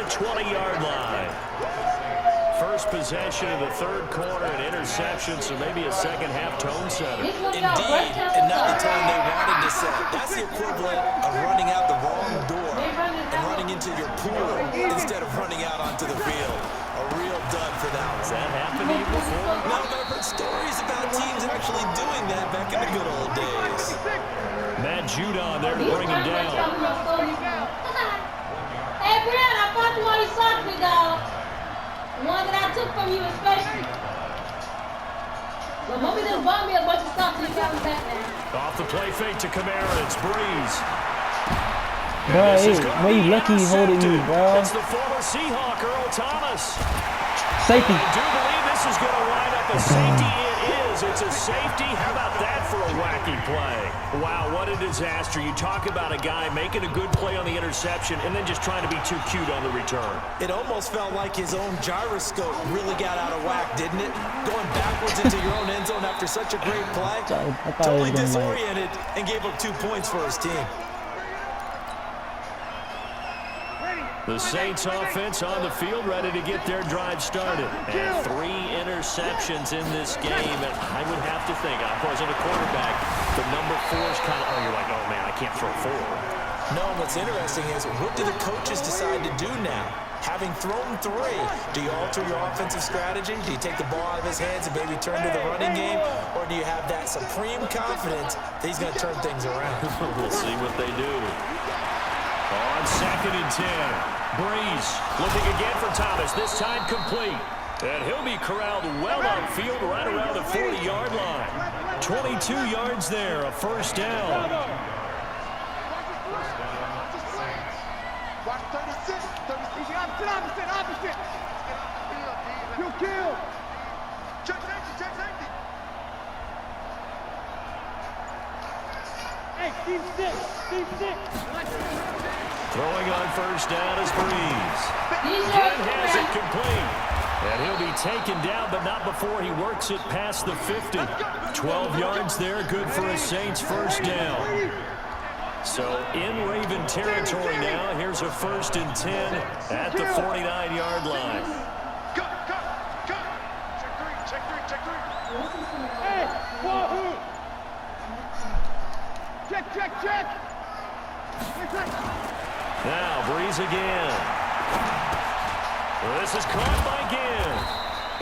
20-yard line. First possession of the third quarter, an interception, so maybe a second-half tone setter. Indeed, and not the tone they wanted to set. That's the equivalent of running out the wrong door and running into your pool instead of running out onto the field. A real dud for that one. Has that happened to you before? No, but I've heard stories about teams actually doing that back in the good old days. Matt Judon there to bring him down. Hey, Brad, I fought the one you sucked me, dog. The one that I took from you especially. Well, mommy just bought me a bunch of stuff so you got me back, man. Off the play fake to Kamara. It's Breeze. Bro, hey, why you lucky holding me, bro? It's the former Seahawk, Earl Thomas. Safety. I do believe this is going to wind up a safety. It is. It's a safety. How about that for a wacky play? Wow, what a disaster. You talk about a guy making a good play on the interception and then just trying to be too cute on the return. It almost felt like his own gyroscope really got out of whack, didn't it? Going backwards into your own end zone after such a great play. Totally disoriented and gave up 2 points for his team. The Saints offense on the field, ready to get their drive started. And 3 interceptions in this game. And I would have to think, if I wasn't a quarterback, the number 4 is kind of, you're like, oh, man, I can't throw 4. No, what's interesting is, what do the coaches decide to do now? Having thrown 3, do you alter your offensive strategy? Do you take the ball out of his hands and maybe turn to the running game? Or do you have that supreme confidence that he's going to turn things around? We'll see what they do. On 2nd and 10. Breeze looking again for Thomas, this time complete. And he'll be corralled well upfield right around the 40-yard line. 22 yards there, a first down. Watch 36, 36. Opposite. You kill. Check safety. Hey, Steve six. Throwing on first down is Breeze. He has it complete. And he'll be taken down, but not before he works it past the 50. 12 yards there, good for a Saints first down. So in Raven territory now, here's a 1st and 10 at the 49-yard line. Check three. Hey, whoa. Check. Now Breeze again. This is caught by Ginn.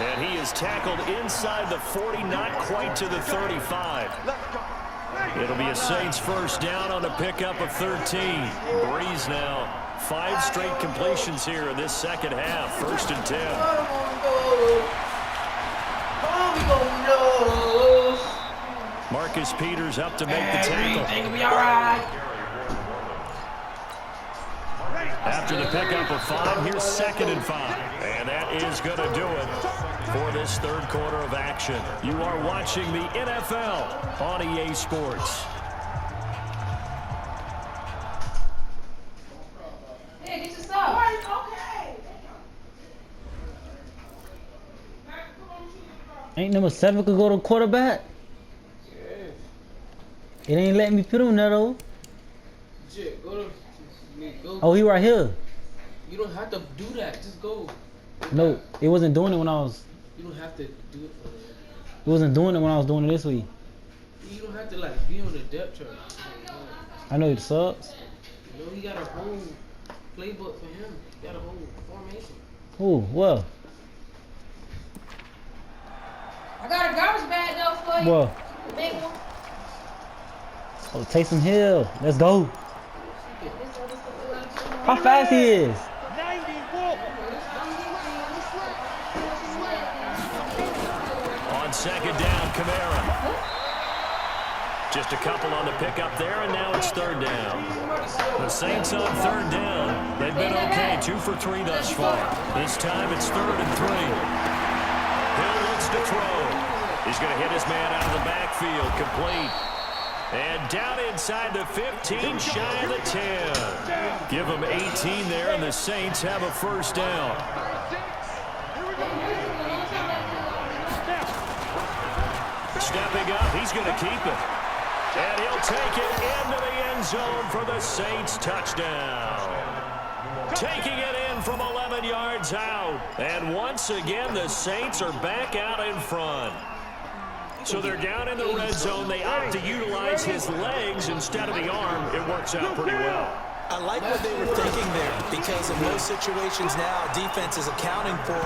And he is tackled inside the 40, not quite to the 35. It'll be a Saints first down on a pickup of 13. Breeze now 5 straight completions here in this second half. 1st and 10. Marcus Peters up to make the tackle. Everything will be all right. After the pickup of 5, here's 2nd and 5. And that is going to do it for this third quarter of action. You are watching the NFL on EA Sports. Hey, get your stuff. Okay. Ain't number 7 could go to quarterback? It ain't letting me put him there though. Oh, he right here. You don't have to do that. Just go. No, it wasn't doing it when I was. You don't have to do it for that. It wasn't doing it when I was doing it this week. You don't have to be on the depth chart. I know it sucks. You know, he got a whole playbook for him. He got a whole formation. Ooh, well. I got a garbage bag though for you. Well. Big one. Oh, Taysom Hill. Let's go. How fast he is. On 2nd down, Kamara. Just a couple on the pickup there, and now it's 3rd down. The Saints on 3rd down. They've been okay, 2 for 3 thus far. This time it's 3rd and 3. Hill looks to throw. He's going to hit his man out of the backfield, complete. And down inside the 15, shy of the 10. Give them 18 there, and the Saints have a first down. Stepping up, he's going to keep it. And he'll take it into the end zone for the Saints touchdown. Taking it in again from 11 yards out. And once again, the Saints are back out in front. So they're down in the red zone. They opt to utilize his legs instead of the arm. It works out pretty well. I like what they were thinking there, because in most situations now, defense is accounting for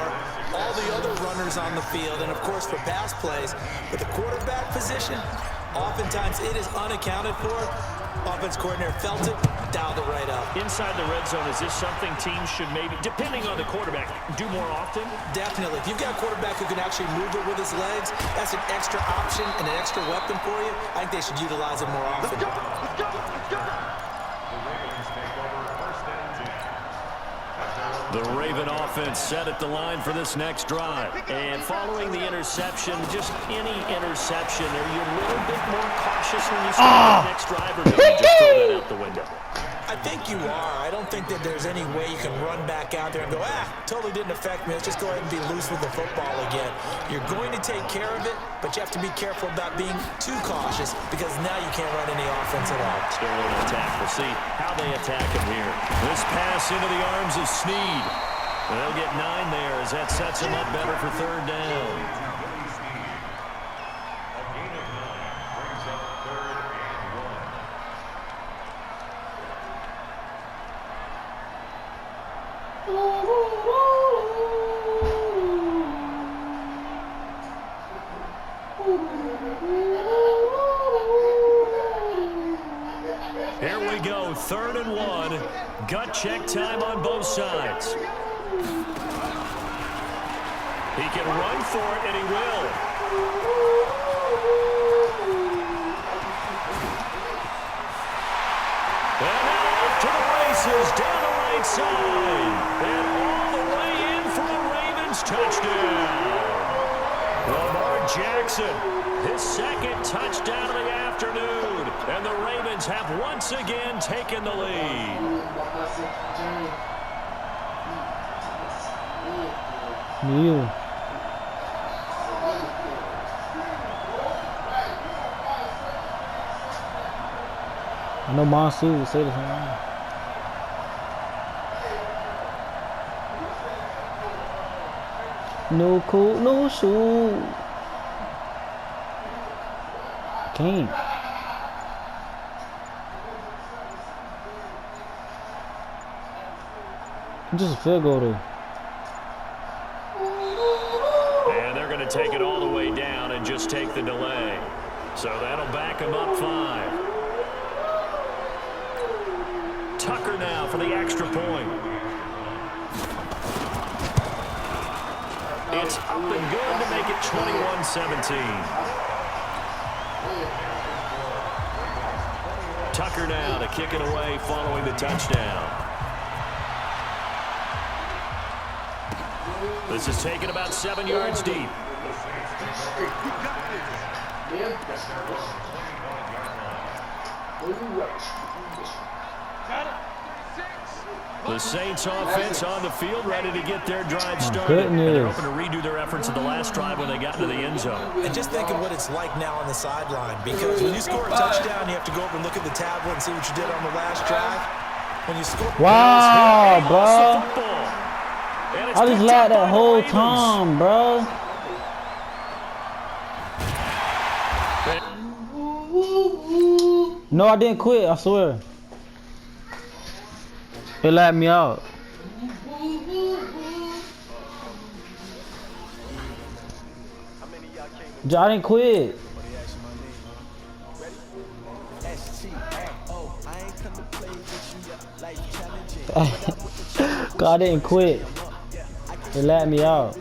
all the other runners on the field and, of course, for pass plays. But the quarterback position, oftentimes it is unaccounted for. Offense coordinator felt it, dialed it right up. Inside the red zone, is this something teams should maybe, depending on the quarterback, do more often? Definitely. If you've got a quarterback who can actually move it with his legs, that's an extra option and an extra weapon for you. I think they should utilize it more often. Let's go. Let's go. Let's go. The Raven offense set at the line for this next drive. And following the interception, just any interception, are you a little bit more cautious when you start the next drive, or do you just throw that out the window? I think you are. I don't think that there's any way you can run back out there and go, totally didn't affect me. Let's just go ahead and be loose with the football again. You're going to take care of it, but you have to be careful about being too cautious, because now you can't run any offense at all. Still an attack. We'll see how they attack him here. This pass into the arms of Snead. They'll get 9 there as that sets him up better for third down. Here we go, 3rd and 1. Gut check time on both sides. He can run for it, and he will. And now off to the races, down the right side. And all the way in for a Ravens touchdown. Lamar Jackson, his 2nd touchdown of the afternoon. And the Ravens have once again taken the lead. Yeah. I know Monsoon would say the same. No coat, no shoe. Can't. Just a field goal though. And they're going to take it all the way down and just take the delay. So that'll back them up 5. Tucker now for the extra point. It's up and good to make it 21-17. Tucker now to kick it away following the touchdown. This is taken about 7 yards deep. The Saints offense on the field, ready to get their drive started. And they're hoping to redo their efforts of the last drive when they got into the end zone. And just think of what it's like now on the sideline, because when you score a touchdown, you have to go over and look at the tablet and see what you did on the last drive. When you score, wow, bro. I just laughed that whole time, bro. No, I didn't quit, I swear. It laughed me out. I didn't quit. God, I didn't quit. It laughed me out.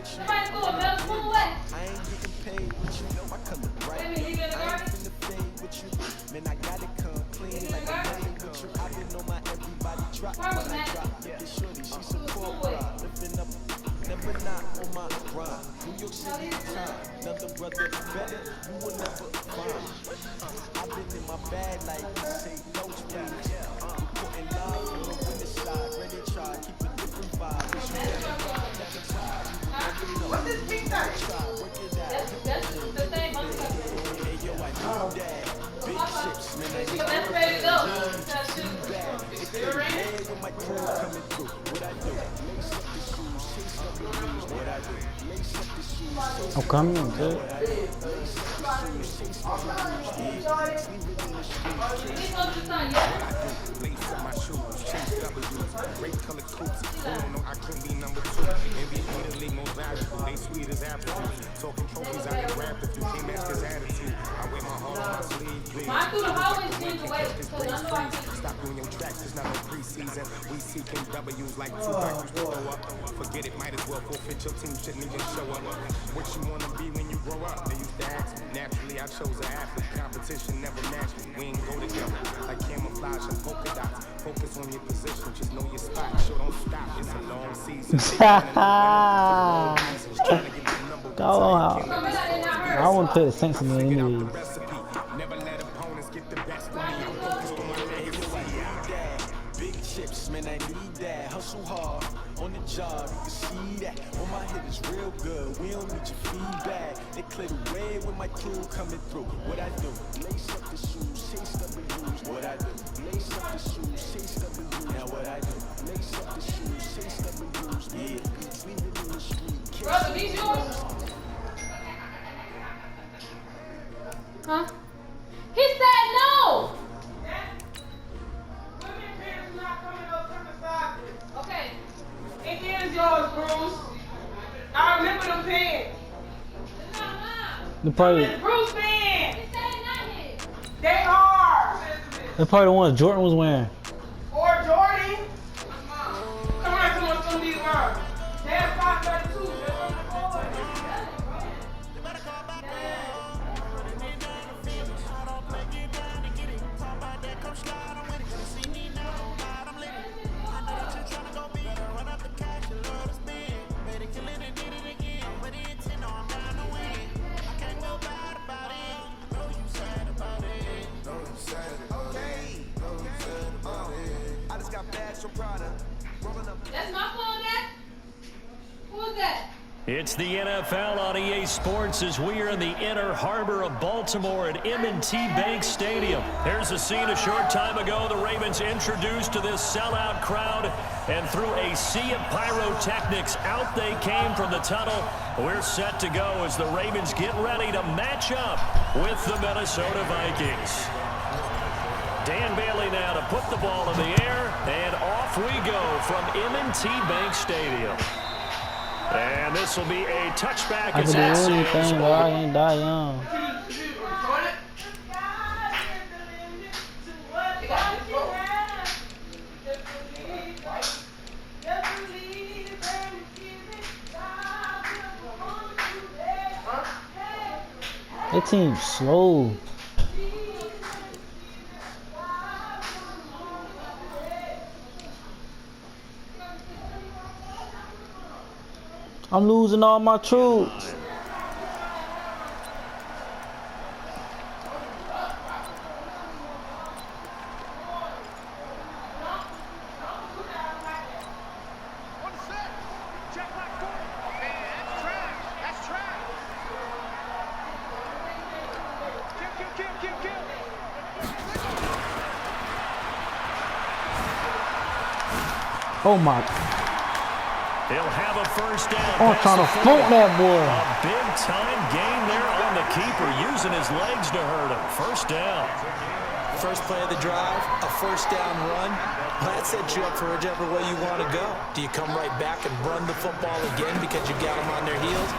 I'm coming, dude. Great color coats, no, I can't be number 2. NBA league most valuable, they sweet as apples. Talking trophies, I get wrapped if you can't match his attitude. I wear my heart on my sleeve, please. Mine through the hallway seems to wait, because I know I can. Stop doing your tracks, it's not no preseason. We seeking W's like 2 backers to throw up. Forget it, might as well forfeit your team, shouldn't even show up. What you wanna be when you grow up? They used to ask me. Naturally, I chose an athlete. Competition never matched me. We ain't go together like camouflage and polka dots. Focus on your position, just know your spot. Sure, don't stop. It's a long season. Go on. I want to play the Saints in the NBA. Never let opponents get the best of me. I'm focused on my legacy. Big chips, man, I need that. Hustle hard on the job, you can see that. On my head is real good. We don't need your feedback. They clear the way with my crew coming through. What I do? Lace up the shoes, chase up the lose. What I do? Lace up the shoes, chase up the lose. Now what I do? Lace up the shoes, chase up the lose. Yeah, beats leave it in the street. Brother, these yours? Huh? He said no! Okay. It is yours, Bruce. I remember them pants. It's not mine. They probably, Bruce pants. He said not his. They are. they probably the ones Jordan was wearing. Or Jordan. Come on, someone's gonna be wrong. They have 532. They're on the floor. That's my phone, Dad? Who is that? It's the NFL on EA Sports as we are in the inner harbor of Baltimore at M&T Bank Stadium. There's a scene a short time ago the Ravens introduced to this sellout crowd, and through a sea of pyrotechnics, out they came from the tunnel. We're set to go as the Ravens get ready to match up with the Minnesota Vikings. Dan Bailey now to put the ball in the air, and off we go from M&T Bank Stadium. And this will be a touchback. I can do anything, but I ain't die young. That team's slow. I'm losing all my troops. On the set. Check back forward. Man, that's trash. That's trash. Kill. Oh my. He'll have a first down. I'm trying to float that boy. A big-time gain there on the keeper, using his legs to hurt him. First down. First play of the drive, a first down run. That sets you up for whichever way you want to go. Do you come right back and run the football again because you got them on their heels?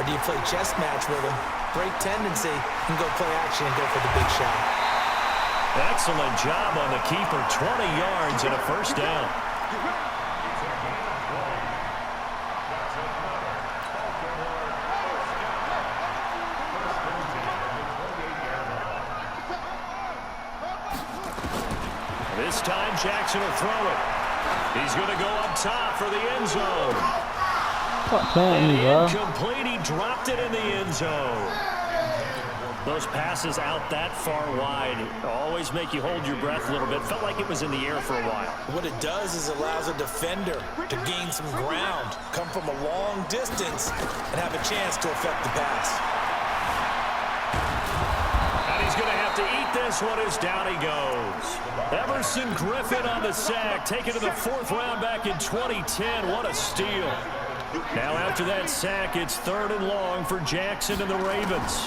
Or do you play chess match with them? Great tendency, and go play action and go for the big shot. Excellent job on the keeper. 20 yards and a first down. This time Jackson will throw it. He's going to go up top for the end zone. Stop playing me, bro. Incomplete. He dropped it in the end zone. Those passes out that far wide always make you hold your breath a little bit. Felt like it was in the air for a while. What it does is allows a defender to gain some ground, come from a long distance, and have a chance to affect the pass. And he's going to have to eat this one as down he goes. Everson Griffin on the sack, taken to the 4th round back in 2010. What a steal. Now after that sack, it's 3rd and long for Jackson and the Ravens.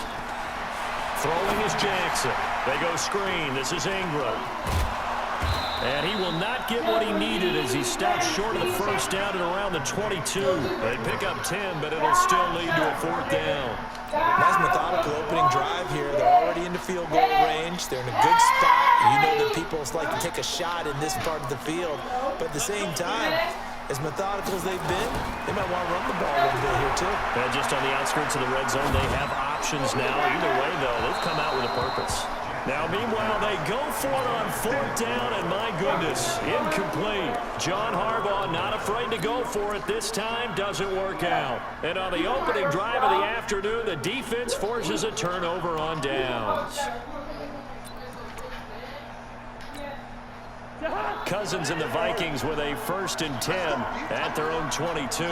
Throwing is Jackson. They go screen. This is Ingram. And he will not get what he needed as he stops short of the first down at around the 22. They pick up 10, but it'll still lead to a 4th down. Nice methodical opening drive here. They're already into field goal range. They're in a good spot. You know that people like to take a shot in this part of the field. But at the same time, as methodical as they've been, they might want to run the ball a little bit here, too. And just on the outskirts of the red zone, they have options now. Either way, though, they've come out with a purpose. Now, meanwhile, they go for it on 4th down, and my goodness, incomplete. John Harbaugh not afraid to go for it this time, doesn't work out. And on the opening drive of the afternoon, the defense forces a turnover on downs. Cousins and the Vikings with a 1st and 10 at their own 22.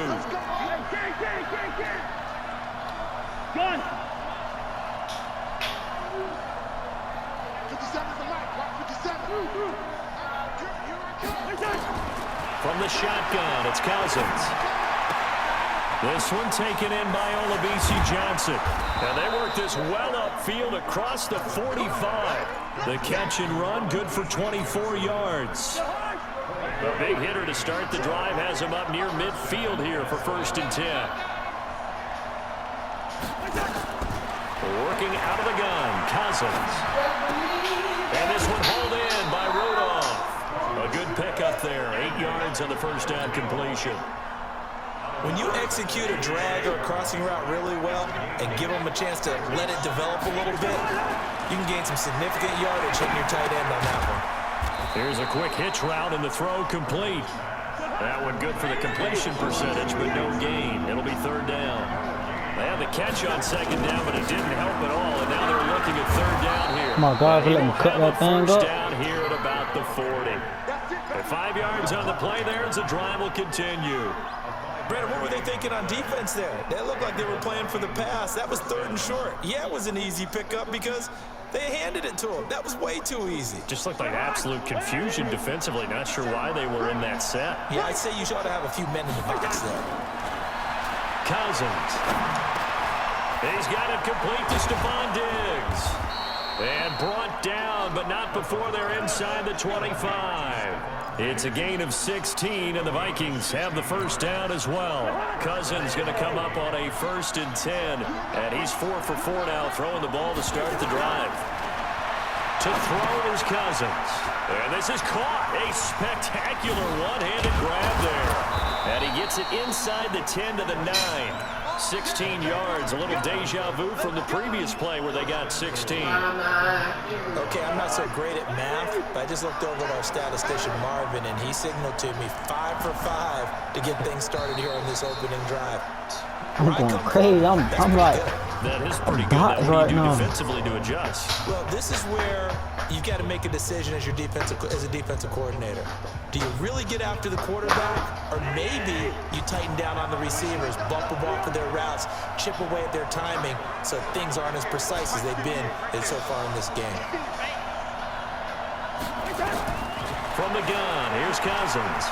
Gun. From the shotgun, it's Cousins. This one taken in by Olabisi Johnson. And they work this well upfield across the 45. The catch and run, good for 24 yards. A big hitter to start the drive has him up near midfield here for 1st and 10. Working out of the gun, Cousins. And this one hauled in by Rudolph. A good pickup there, 8 yards on the first down completion. When you execute a drag or a crossing route really well and give them a chance to let it develop a little bit, you can gain some significant yardage hitting your tight end on that one. Here's a quick hitch route and the throw complete. That one good for the completion percentage, but no gain. It'll be 3rd down. They had the catch on 2nd down, but it didn't help at all, and now they're looking at 3rd down here. My God, let me cut that thing up. 1st down here at about the 40. At 5 yards on the play there as the drive will continue. Brandon, what were they thinking on defense there? They looked like they were playing for the pass. That was 3rd and short. Yeah, it was an easy pickup because they handed it to him. That was way too easy. Just looked like absolute confusion defensively. Not sure why they were in that set. Yeah, I'd say you ought to have a few men in the box there. Cousins. He's got it complete to Stephon Diggs. And brought down, but not before they're inside the 25. It's a gain of 16, and the Vikings have the 1st down as well. Cousins going to come up on a 1st and 10, and he's 4 for 4 now, throwing the ball to start the drive. To throw is Cousins. And this is caught. A spectacular one-handed grab there. And he gets it inside the 10 to the 9. 16 yards, a little deja vu from the previous play where they got 16. Okay, I'm not so great at math, but I just looked over at our statistician Marvin, and he signaled to me 5 for 5 to get things started here on this opening drive. I'm going crazy. I'm like, that is pretty good. What do you do defensively to adjust? Well, this is where you've got to make a decision as a defensive coordinator. Do you really get after the quarterback, or maybe you tighten down on the receivers, bump them off of their routes, chip away at their timing, so things aren't as precise as they've been so far in this game. From the gun, here's Cousins.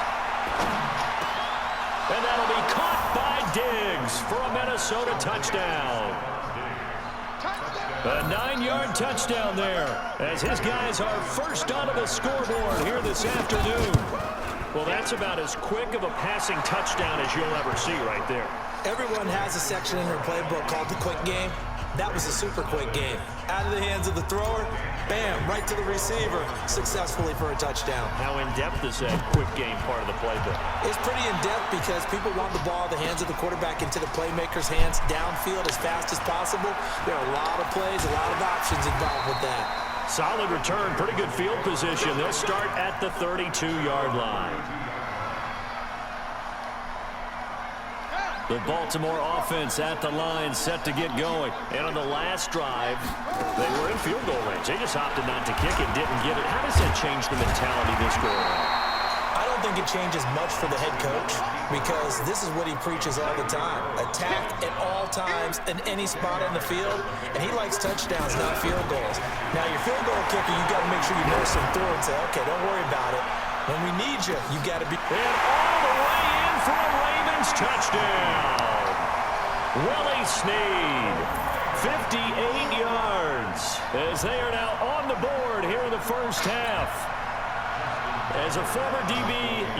And that'll be caught by Diggs for a Minnesota touchdown. A 9-yard touchdown there as his guys are first onto the scoreboard here this afternoon. Well, that's about as quick of a passing touchdown as you'll ever see right there. Everyone has a section in their playbook called the quick game. That was a super quick game. Out of the hands of the thrower, bam, right to the receiver, successfully for a touchdown. How in-depth is that quick game part of the playbook? It's pretty in-depth because people want the ball in the hands of the quarterback into the playmaker's hands downfield as fast as possible. There are a lot of plays, a lot of options involved with that. Solid return, pretty good field position. They'll start at the 32-yard line. The Baltimore offense at the line, set to get going. And on the last drive, they were in field goal range. They just opted not to kick it, didn't get it. How does that change the mentality this go around? I don't think it changes much for the head coach because this is what he preaches all the time. Attack at all times in any spot on the field, and he likes touchdowns, not field goals. Now, your field goal kicker, you got to make sure you nurse him through and say, okay, don't worry about it. When we need you, you got to be... And all the way in for a Ravens Touchdown. Willie Snead. 58 yards as they are now on the board here in the first half. As a former DB,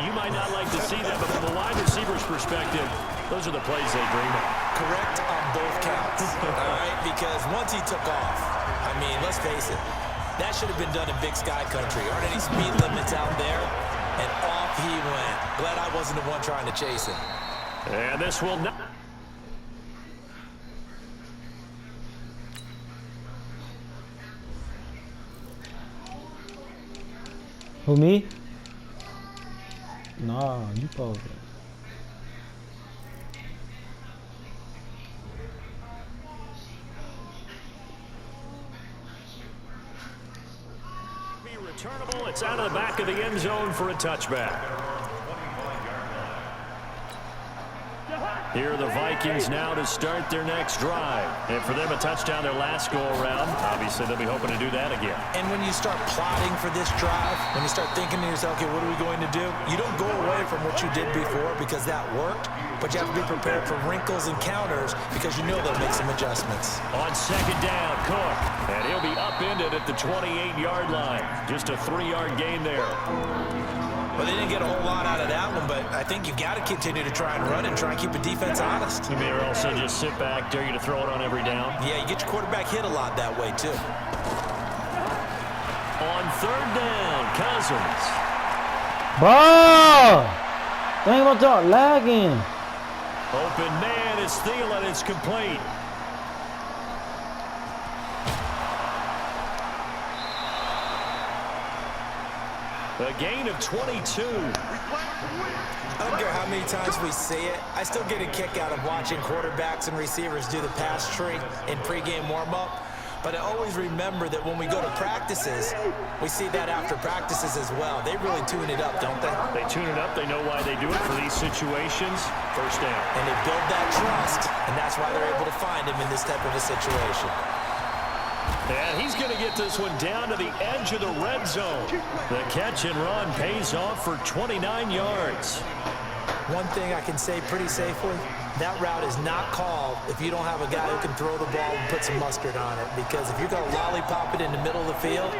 you might not like to see that, but from a wide receiver's perspective, those are the plays they dream of. Correct on both counts, all right? Because once he took off, I mean, let's face it, that should have been done in Big Sky Country. Aren't any speed limits out there? And off he went. Glad I wasn't the one trying to chase him. And this will not... Who, me? Nah, you posted. Be returnable. It's out of the back of the end zone for a touchback. Here are the Vikings now to start their next drive. And for them, a touchdown their last go-around. Obviously, they'll be hoping to do that again. And when you start plotting for this drive, when you start thinking to yourself, okay, what are we going to do? You don't go away from what you did before because that worked, but you have to be prepared for wrinkles and counters because you know they'll make some adjustments. On second down, Cook. And he'll be upended at the 28-yard line. Just a 3-yard gain there. Well, they didn't get a whole lot out of that one, but I think you've got to continue to try and run and try and keep the defense honest. You may also just sit back, dare you to throw it on every down. Yeah, you get your quarterback hit a lot that way, too. On third down, Cousins. Bro! Think about y'all lagging. Open man is Thielen. It's complete. A gain of 22. I don't care how many times we see it. I still get a kick out of watching quarterbacks and receivers do the pass tree in pregame warm-up. But I always remember that when we go to practices, we see that after practices as well. They really tune it up, don't they? They tune it up. They know why they do it for these situations. First down. And they build that trust, and that's why they're able to find him in this type of a situation. And he's going to get this one down to the edge of the red zone. The catch and run pays off for 29 yards. One thing I can say pretty safely, that route is not called if you don't have a guy who can throw the ball and put some mustard on it. Because if you're going to lollipop it in the middle of the field,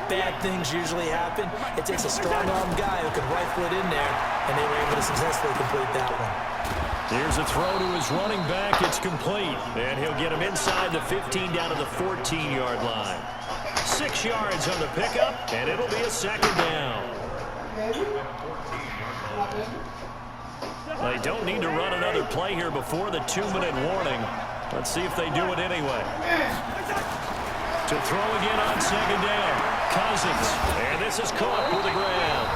bad things usually happen. It takes a strong-armed guy who can rifle it in there, and they were able to successfully complete that one. Here's a throw to his running back. It's complete. And he'll get him inside the 15 down to the 14-yard line. 6 yards on the pickup, and it'll be a second down. They don't need to run another play here before the 2-minute warning. Let's see if they do it anyway. To throw again on second down. Cousins. And this is caught for the ground.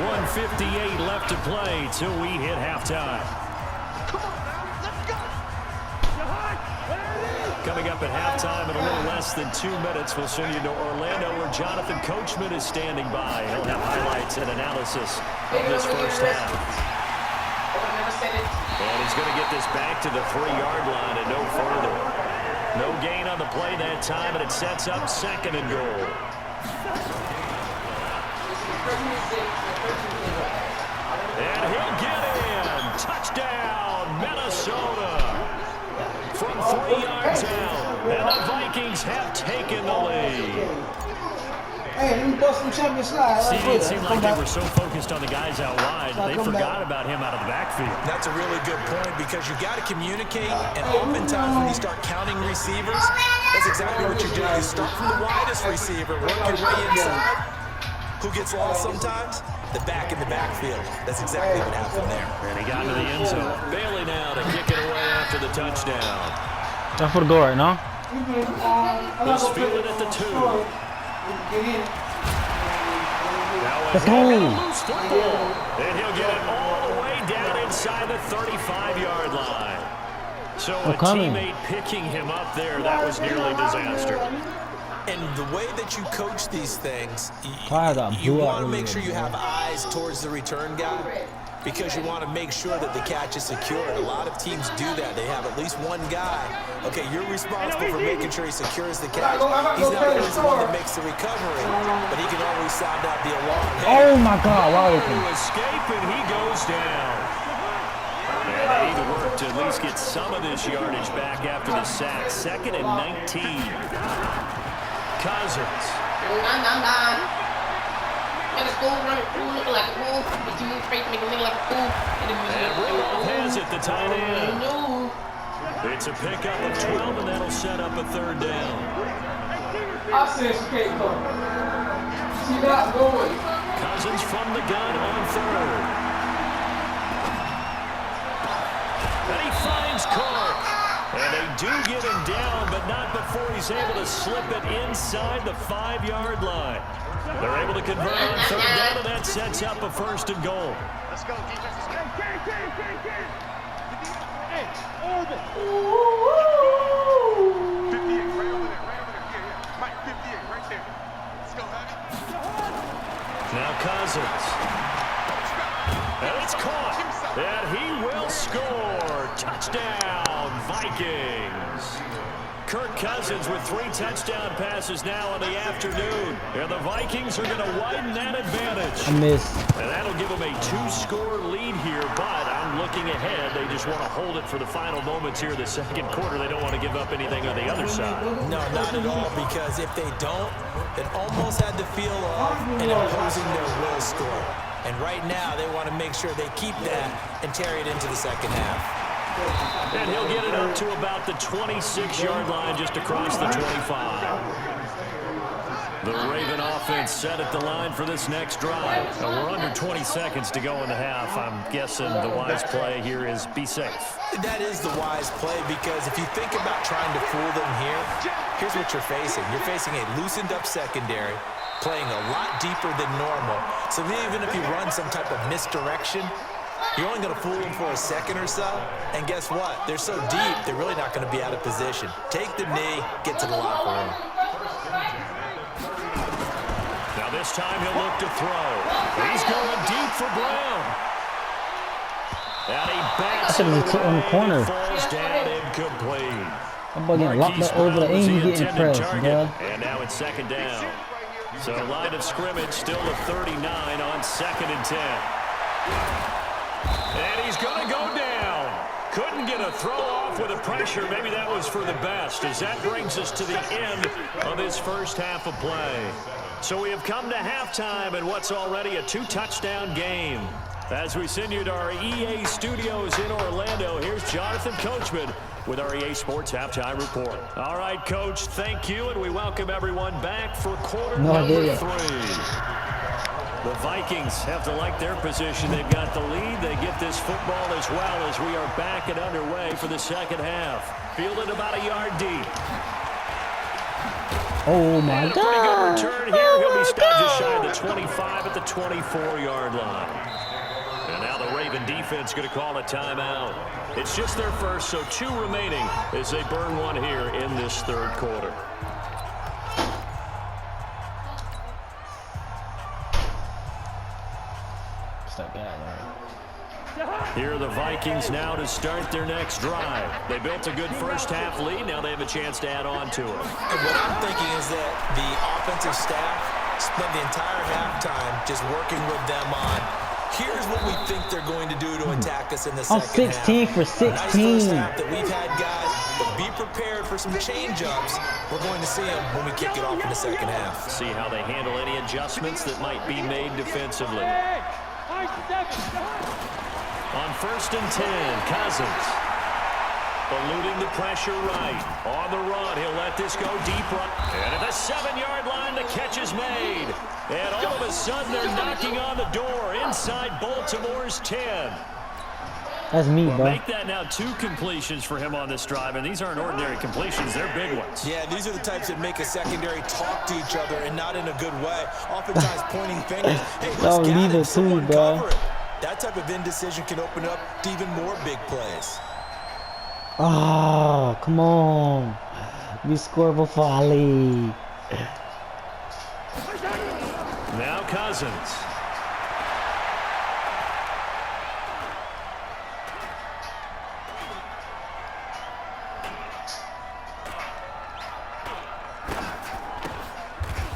1:58 left to play till we hit halftime. Coming up at halftime in a little less than 2 minutes, we'll send you to Orlando where Jonathan Coachman is standing by. He'll have highlights and analysis of this first half. And he's going to get this back to the 3-yard line and no further. No gain on the play that time, and it sets up second and goal. And he'll get in. Touchdown, Minnesota. From 3 yards out, and the Vikings have taken the lead. Hey, let me bust some champion slide. It seemed like they were so focused on the guys out wide, they forgot about him out of the backfield. That's a really good point because you got to communicate, and oftentimes when you start counting receivers, that's exactly what you do. You start from the widest receiver, work your way inside. Who gets lost sometimes? The back in the backfield. That's exactly what happened there. And he got to the end zone. Bailey now to kick it away after the touchdown. That's for the goal right now. He's feeling at the 2. Now Let's a go. loose football. And he'll get it all the way down inside the 35-yard line. So a teammate picking him up there, that was nearly disaster. And the way that you coach these things, You you want to make sure you have eyes towards the return guy because you want to make sure that the catch is secured. A lot of teams do that. They have at least one guy. Okay, you're responsible for making sure he secures the catch. He's not always the one that makes the recovery, but he can always sound out the alarm. Oh, my God. Wow. To escape, and he goes down. And need to work to at least get some of this yardage back after the sack. 2nd and 19. Cousins. At the school, running through, looking like a fool. But you move straight, make a nigga like a fool. And Rudolph has it, the tight end. It's a pickup of 12, and that'll set up a 3rd down. I said she can't go. She not going. Cousins from the gun on 3rd. And he finds Cook. And they do get him down, but not before he's able to slip it inside the 5-yard line. They're able to convert on 3rd down, and that sets up a 1st and goal. Let's go, defense. Hey, Orbit. 58, right over there. Yeah. Mike, 58, right there. Let's go, honey. Now Cousins. And it's caught. And he will score. Touchdown, Vikings. Kirk Cousins with 3 touchdown passes now in the afternoon. And the Vikings are going to widen that advantage. I missed. And that'll give them a 2-score lead here, but I'm looking ahead. They just want to hold it for the final moments here of the 2nd quarter. They don't want to give up anything on the other side. No, not at all, because if they don't, it almost had the feel of an imposing their will score. And right now, they want to make sure they keep that and carry it into the 2nd half. And he'll get it up to about the 26-yard line, just across the 25. The Raven offense set at the line for this next drive. We're under 20 seconds to go in the half. I'm guessing the wise play here is be safe. That is the wise play, because if you think about trying to fool them here, here's what you're facing. You're facing a loosened-up secondary, playing a lot deeper than normal. So even if you run some type of misdirection, you're only going to fool them for a second or so. And guess what? They're so deep, they're really not going to be out of position. Take the knee, get to the locker room. Now this time he'll look to throw. He's going deep for Brown. And he backs it away. On the corner. Falls down incomplete. I'm about to get locked up over the Brown was end, the getting intended pressed, target. bro. And now it's 2nd down. So line of scrimmage still at 39 on 2nd and 10. And he's going to go down. Couldn't get a throw off with the pressure. Maybe that was for the best, as that brings us to the end of this 1st half of play. So we have come to halftime in what's already a 2-touchdown game. As we send you to our EA studios in Orlando, here's Jonathan Coachman with our EA Sports Halftime Report. All right, Coach, thank you, and we welcome everyone back for quarter number 3. The Vikings have to like their position. They've got the lead. They get this football as well as we are back and underway for the 2nd half. Fielded about a yard deep. Oh, my and a God. pretty good return here. He'll be stopped just shy of the 25 at the 24-yard line. And now the Raven defense going to call a timeout. It's just their first, so 2 remaining as they burn one here in this 3rd quarter. Here are the Vikings now to start their next drive. They built a good 1st half lead. Now they have a chance to add on to it. And what I'm thinking is that the offensive staff spent the entire halftime just working with them on, here's what we think they're going to do to attack us in the 2nd half. 16 for 16. Nice 1st half that we've had, guys, but be prepared for some change-ups. We're going to see them when we kick it off in the 2nd half. See how they handle any adjustments that might be made defensively. On 1st and 10, Cousins. Eluding the pressure right. On the run, he'll let this go deep right. And at the 7-yard line, the catch is made. And all of a sudden, they're knocking on the door inside Baltimore's 10. That's me, bro. Make that now 2 completions for him on this drive, and these aren't ordinary completions. They're big ones. Yeah, these are the types that make a secondary talk to each other, and not in a good way. Oftentimes pointing fingers. Hey, let's leave it too, bro. cover it. That type of indecision can open up to even more big plays. Oh, come on. We score before I leave. Now Cousins.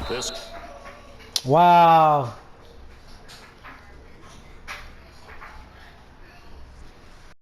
This. Wow.